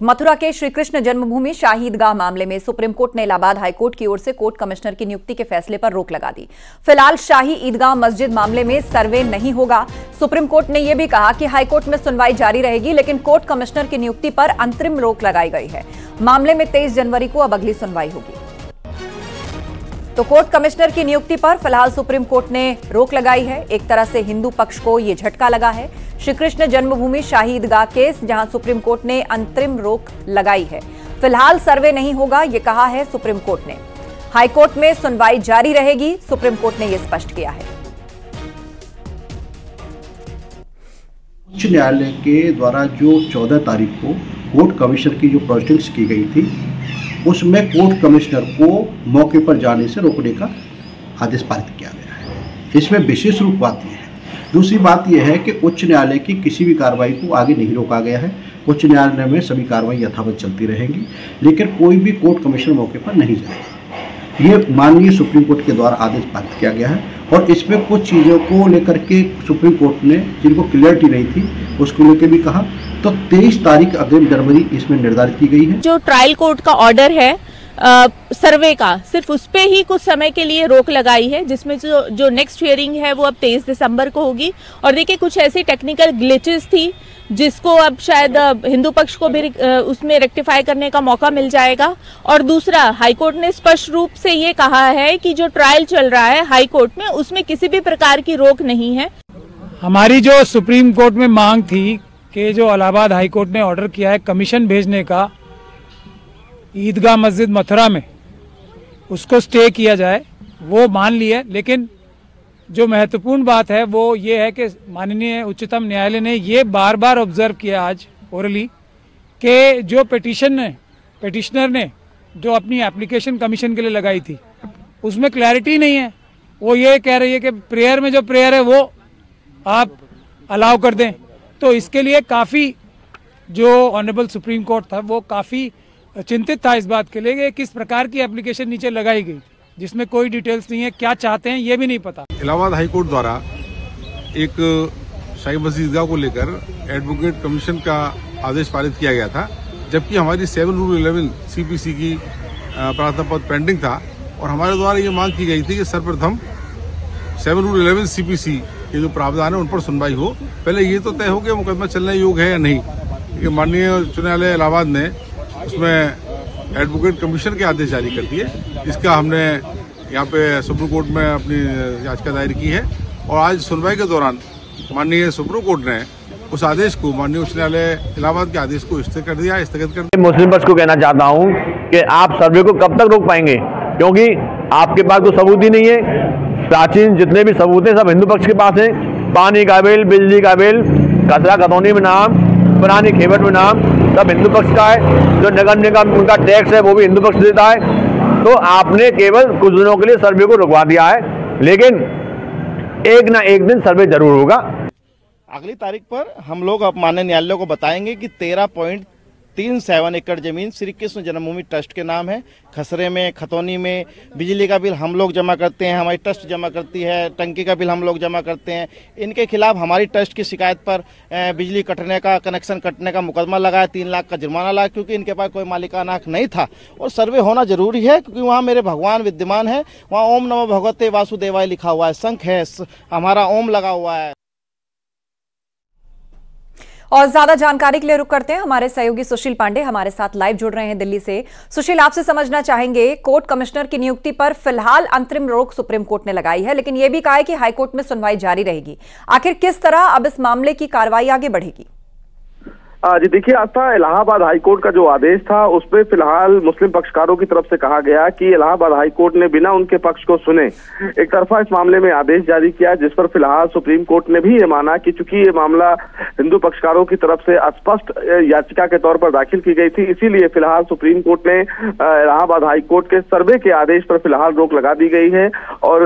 मथुरा के श्री कृष्ण जन्मभूमि शाही ईदगाह मामले में सुप्रीम कोर्ट ने इलाहाबाद हाईकोर्ट की ओर से कोर्ट कमिश्नर की नियुक्ति के फैसले पर रोक लगा दी। फिलहाल शाही ईदगाह मस्जिद मामले में सर्वे नहीं होगा। सुप्रीम कोर्ट ने यह भी कहा कि हाईकोर्ट में सुनवाई जारी रहेगी, लेकिन कोर्ट कमिश्नर की नियुक्ति पर अंतरिम रोक लगाई गई है। मामले में 23 जनवरी को अब अगली सुनवाई होगी। तो कोर्ट कमिश्नर की नियुक्ति पर फिलहाल सुप्रीम कोर्ट ने रोक लगाई है। एक तरह से हिंदू पक्ष को यह झटका लगा है। श्री कृष्ण जन्मभूमि शाही ईदगाह केस, जहां सुप्रीम कोर्ट ने अंतरिम रोक लगाई है। फिलहाल सर्वे नहीं होगा, यह कहा है सुप्रीम कोर्ट ने। हाईकोर्ट में सुनवाई जारी रहेगी, सुप्रीम कोर्ट ने यह स्पष्ट किया है। उच्च न्यायालय के द्वारा जो 14 तारीख को कोर्ट कमिश्नर की जो प्रोसीडिंग्स की गई थी, उसमें कोर्ट कमिश्नर को मौके पर जाने से रोकने का आदेश पारित किया गया है। इसमें विशेष रूप बात यह है। दूसरी बात यह है कि उच्च न्यायालय की किसी भी कार्रवाई को आगे नहीं रोका गया है। उच्च न्यायालय में सभी कार्रवाई यथावत चलती रहेंगी, लेकिन कोई भी कोर्ट कमिश्नर मौके पर नहीं जाएगा। ये माननीय सुप्रीम कोर्ट के द्वारा आदेश पारित किया गया है और इसमें कुछ चीज़ों को लेकर के सुप्रीम कोर्ट ने, जिनको क्लियरिटी नहीं थी, उसको लेकर भी कहा। तो 23 तारीख अग्रिम जनवरी इसमें निर्धारित की गई है। जो ट्रायल कोर्ट का ऑर्डर है सर्वे का, सिर्फ उस पे ही कुछ समय के लिए रोक लगाई है, जिसमें जो नेक्स्ट हियरिंग है वो अब 23 दिसंबर को होगी। और देखिए, कुछ ऐसी टेक्निकल ग्लिचेस थी जिसको अब शायद हिंदू पक्ष को भी उसमें रेक्टिफाई करने का मौका मिल जाएगा। और दूसरा, हाईकोर्ट ने स्पष्ट रूप से ये कहा है कि जो ट्रायल चल रहा है हाईकोर्ट में, उसमें किसी भी प्रकार की रोक नहीं है। हमारी जो सुप्रीम कोर्ट में मांग थी कि जो इलाहाबाद हाईकोर्ट ने ऑर्डर किया है कमीशन भेजने का ईदगाह मस्जिद मथुरा में, उसको स्टे किया जाए, वो मान लिया। लेकिन जो महत्वपूर्ण बात है वो ये है कि माननीय उच्चतम न्यायालय ने ये बार बार ऑब्जर्व किया आज ओरली कि जो पिटिशनर ने जो अपनी एप्लीकेशन कमीशन के लिए लगाई थी, उसमें क्लैरिटी नहीं है। वो ये कह रही है कि प्रेयर में जो प्रेयर है वो आप अलाउ कर दें। तो इसके लिए काफ़ी जो ऑनरेबल सुप्रीम कोर्ट था वो काफ़ी चिंतित था इस बात के लिए कि किस प्रकार की एप्लीकेशन नीचे लगाई गई, जिसमें कोई डिटेल्स नहीं है, क्या चाहते हैं ये भी नहीं पता। इलाहाबाद हाईकोर्ट द्वारा एक शाही मस्जिद ईदगाह को लेकर एडवोकेट कमीशन का आदेश पारित किया गया था, जबकि हमारी 7 रूल 11 CPC की प्रार्थना पत्र पेंडिंग था। और हमारे द्वारा ये मांग की गई थी कि सर्वप्रथम 7 रूल 11 CPC के जो प्रावधान है उन पर सुनवाई हो। पहले ये तो तय हो कि मुकदमा चलने योग्य है या नहीं, क्योंकि माननीय उच्च न्यायालय इलाहाबाद ने उसमें एडवोकेट कमीशन के आदेश जारी कर दिए। इसका हमने यहाँ पे सुप्रीम कोर्ट में अपनी याचिका दायर की है और आज सुनवाई के दौरान माननीय सुप्रीम कोर्ट ने उस आदेश को, माननीय उच्च न्यायालय इलाहाबाद के आदेश को स्थगित कर दिया। मुस्लिम पक्ष को कहना चाहता हूँ कि आप सर्वे को कब तक रोक पाएंगे, क्योंकि आपके पास कोई सबूत ही नहीं है। प्राचीन जितने भी सबूत हैं सब हिंदू पक्ष के पास हैं। पानी का बिल, बिजली का बिल, कचरा खतौनी में नाम, पुरानी खेवट में नाम, सब हिंदू पक्ष का है। जो नगर निगम उनका टैक्स है वो भी हिंदू पक्ष देता है। तो आपने केवल कुछ दिनों के लिए सर्वे को रुकवा दिया है, लेकिन एक ना एक दिन सर्वे जरूर होगा। अगली तारीख पर हम लोग अब माननीय न्यायालय को बताएंगे कि 13.37 एकड़ जमीन श्री कृष्ण जन्मभूमि ट्रस्ट के नाम है। खसरे में, खतौनी में बिजली का बिल हम लोग जमा करते हैं, हमारी ट्रस्ट जमा करती है, टंकी का बिल हम लोग जमा करते हैं। इनके खिलाफ हमारी ट्रस्ट की शिकायत पर बिजली कटने का, कनेक्शन कटने का मुकदमा लगाया, 3 लाख का जुर्माना लगा, क्योंकि इनके पास कोई मालिकाना हक नहीं था। और सर्वे होना जरूरी है, क्योंकि वहाँ मेरे भगवान विद्यमान है। वहाँ ओम नमो भगवते वासुदेवाय लिखा हुआ है, शंख है, हमारा ओम लगा हुआ है। और ज्यादा जानकारी के लिए रुक करते हैं। हमारे सहयोगी सुशील पांडे हमारे साथ लाइव जुड़ रहे हैं दिल्ली से। सुशील, आपसे समझना चाहेंगे, कोर्ट कमिश्नर की नियुक्ति पर फिलहाल अंतरिम रोक सुप्रीम कोर्ट ने लगाई है, लेकिन यह भी कहा है कि हाईकोर्ट में सुनवाई जारी रहेगी। आखिर किस तरह अब इस मामले की कार्रवाई आगे बढ़ेगी? जी देखिए आस्था, इलाहाबाद हाईकोर्ट का जो आदेश था उसपे फिलहाल मुस्लिम पक्षकारों की तरफ से कहा गया कि इलाहाबाद हाईकोर्ट ने बिना उनके पक्ष को सुने एक तरफा इस मामले में आदेश जारी किया, जिस पर फिलहाल सुप्रीम कोर्ट ने भी ये माना कि चूंकि ये मामला हिंदू पक्षकारों की तरफ से अस्पष्ट याचिका के तौर पर दाखिल की गई थी, इसीलिए फिलहाल सुप्रीम कोर्ट ने इलाहाबाद हाईकोर्ट के सर्वे के आदेश पर फिलहाल रोक लगा दी गई है। और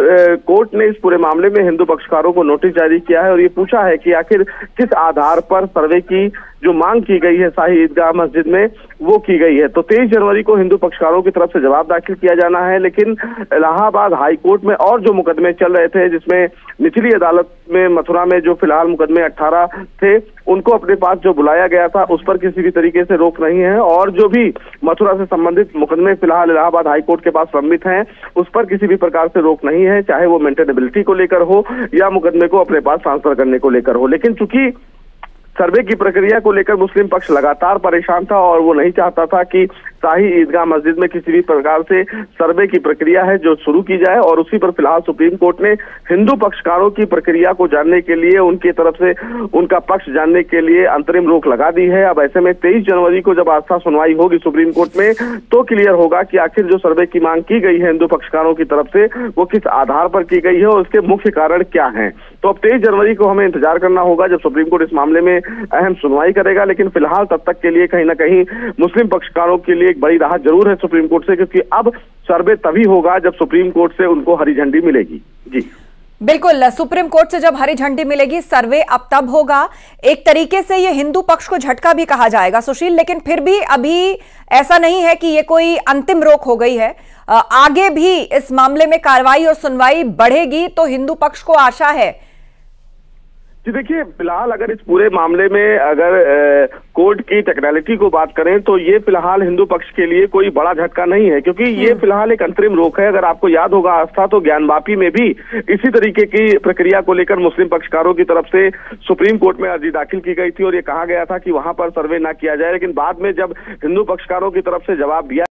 कोर्ट ने इस पूरे मामले में हिंदू पक्षकारों को नोटिस जारी किया है और ये पूछा है कि आखिर किस आधार पर सर्वे की जो मांग मांग की गई है शाही ईदगाह मस्जिद में, वो की गई है। तो 23 जनवरी को हिंदू पक्षकारों की तरफ से जवाब दाखिल किया जाना है, लेकिन इलाहाबाद हाईकोर्ट में और जो मुकदमे चल रहे थे, जिसमें निचली अदालत में मथुरा में जो फिलहाल मुकदमे 18 थे, उनको अपने पास जो बुलाया गया था उस पर किसी भी तरीके से रोक नहीं है, और जो भी मथुरा से संबंधित मुकदमे फिलहाल इलाहाबाद हाईकोर्ट के पास लंबित हैं उस पर किसी भी प्रकार से रोक नहीं है, चाहे वो मेंटेनेबिलिटी को लेकर हो या मुकदमे को अपने पास ट्रांसफर करने को लेकर हो। लेकिन चूंकि सर्वे की प्रक्रिया को लेकर मुस्लिम पक्ष लगातार परेशान था और वो नहीं चाहता था कि शाही ईदगाह मस्जिद में किसी भी प्रकार से सर्वे की प्रक्रिया है जो शुरू की जाए, और उसी पर फिलहाल सुप्रीम कोर्ट ने हिंदू पक्षकारों की प्रक्रिया को जानने के लिए, उनकी तरफ से उनका पक्ष जानने के लिए अंतरिम रोक लगा दी है। अब ऐसे में 23 जनवरी को जब आस्था सुनवाई होगी सुप्रीम कोर्ट में तो क्लियर होगा कि आखिर जो सर्वे की मांग की गई है हिंदू पक्षकारों की तरफ से वो किस आधार पर की गई है और उसके मुख्य कारण क्या है। तो अब 23 जनवरी को हमें इंतजार करना होगा जब सुप्रीम कोर्ट इस मामले में अहम सुनवाई करेगा, लेकिन फिलहाल तब तक के लिए कहीं ना कहीं मुस्लिम पक्षकारों के लिए एक बड़ी राहत जरूर है सुप्रीम कोर्ट से, क्योंकि अब सर्वे तभी होगा जब सुप्रीम कोर्ट से उनको हरी झंडी मिलेगी। जी बिल्कुल, सुप्रीम कोर्ट से जब हरी झंडी मिलेगी सर्वे अब तब होगा। एक तरीके से ये हिंदू पक्ष को झटका भी कहा जाएगा सुशील, लेकिन फिर भी अभी ऐसा नहीं है कि ये कोई अंतिम रोक हो गई है। आगे भी इस मामले में कार्रवाई और सुनवाई बढ़ेगी तो हिंदू पक्ष को आशा है। जी देखिए, फिलहाल अगर इस पूरे मामले में अगर कोर्ट की टेक्निकलिटी को बात करें तो ये फिलहाल हिंदू पक्ष के लिए कोई बड़ा झटका नहीं है, क्योंकि ये फिलहाल एक अंतरिम रोक है। अगर आपको याद होगा आस्था, तो ज्ञानवापी में भी इसी तरीके की प्रक्रिया को लेकर मुस्लिम पक्षकारों की तरफ से सुप्रीम कोर्ट में अर्जी दाखिल की गई थी और ये कहा गया था कि वहां पर सर्वे ना किया जाए, लेकिन बाद में जब हिंदू पक्षकारों की तरफ से जवाब दिया